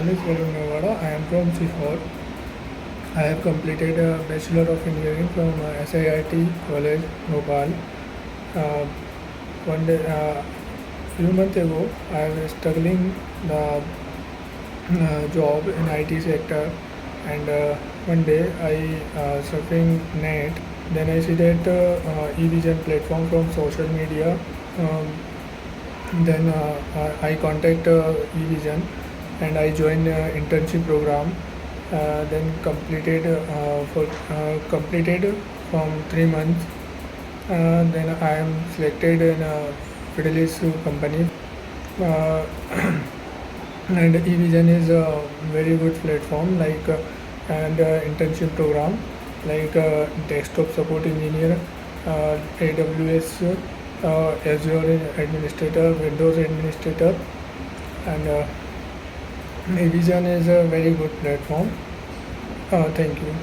name is Varun Mewada. I am from Sehore. I have completed a Bachelor of Engineering from SIIT College, Bhopal. Uh, one day, few months ago, I was struggling the job in IT sector, and one day I surfing net. Then I see that Evision platform from social media. Um, then I contact Evision and I joined internship program. Then completed from 3 months. Then I am selected in a Fidelis company. Uh, and Evision is a very good platform and internship program like desktop support engineer, AWS, Azure administrator, Windows administrator, and Evision is a very good platform. Thank you.